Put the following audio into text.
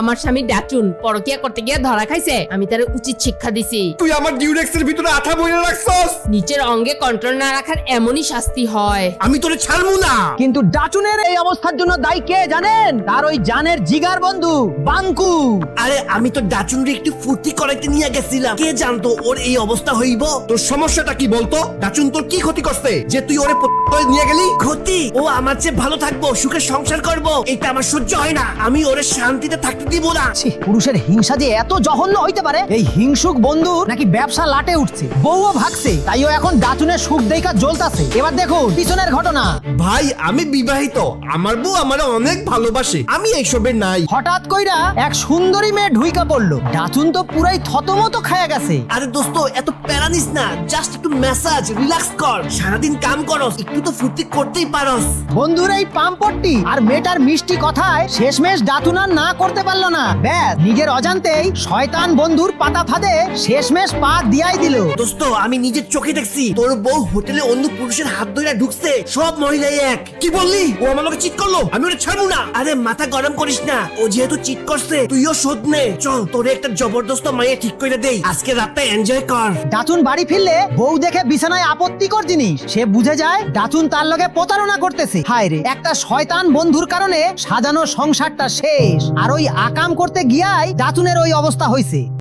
আমার স্বামী ডাচুন পরকিয়া করতে গিয়ে ধরা খাইছে, আমি তার উচিত শিক্ষা দিছি। তুই আমার ডিউরেক্সের ভিতরে আঠা বইরে রাখছস। নিচের অঙ্গে কন্ট্রোল না রাখার এমনই শাস্তি হয়। আমি তোরে ছাড়বো না। কিন্তু ডাচুনের এই অবস্থার জন্য দায়ী কে জানেন? তার ওই জানের জিগার বন্ধু বাঙ্কু। আরে আমি তো ডাচুনরে একটু ফুর্তি করাইতে নিয়ে গেছিলাম, কে জানতো ওর এই অবস্থা হইব। তোর সমস্যাটা কি বলতো? ডাচুন তোর কি ক্ষতি করছে যে তুই ওরে নিয়ে গেলি? ক্ষতি? ও আমার চেয়ে ভালো থাকবো, সুখে সংসার করব, এটা আমার সহ্য হয় না। আমি ওরে শান্তিতে থাকতে দিব না। ছি, পুরুষের হিংসা যে এত জঘন্য হইতে পারে। এই হিংসুক বন্ধু নাকি ব্যবসা লাটে উঠছে, বউও ভাগছে, তাইও এখন ডাচুনের সুখ দেখা জ্বলতাছে। এবার দেখুন পিছনের ঘটনা। ভাই আমি বিবাহিত, আমার বউ আমারে অনেক ভালোবাসে, আমি এইসবের নাই। হঠাৎ কইরা এক সুন্দরী মেয়ে ঢুইকা পড়লো। ডাচুন তো পুরাই থতমত খায়া গেছে। আরে দোস্ত এত প্যারা নিস না, জাস্ট একটু ম্যাসাজ রিল্যাক্স কর। সারাদিন কাম করস, একটু তো ফুর্তি করতেই পারস। বন্ধুর এই পাম্পট্টি আর মেয়েটার মিষ্টি কথায় শেষমেশ ডাচুন আর না করতে পারলো না। ব্যাস নিজের অজান্তেই শয়তান বন্ধুর পাতা ফাঁদে শেষমেশ পা দিয়াই দিল। দোস্ত আমি নিজের চোখে দেখছি তোর বউ হোটেলে অন্য পুরুষের হাত ধরে ঢুকছে, সব মহিলাই এক। কি বললি? ও আমার লোকে চিট করলো, আমি ওটা ছাড়বো না। আরে মাথা গরম করিস না, ও যেহেতু চিট করছে তুইও শোধ নে। চল তোরে একটা জবরদস্ত মাইয়ে ঠিক করে দেই, আজকে রাতটা এনজয় কর। ডাচুন বাড়ি ফিরলে বউ দেখে বিছানায় আপত্তিকর জিনিস। সে বুঝে যায় ডাচুন তার লগে প্রতারণা করতেছে। হায় রে, একটা শয়তান বন্ধুর কারণে সাজানো সংসারটা শেষ। আর ওই আকাম করতে গিয়াই ডাচুনের ওই অবস্থা হয়েছে।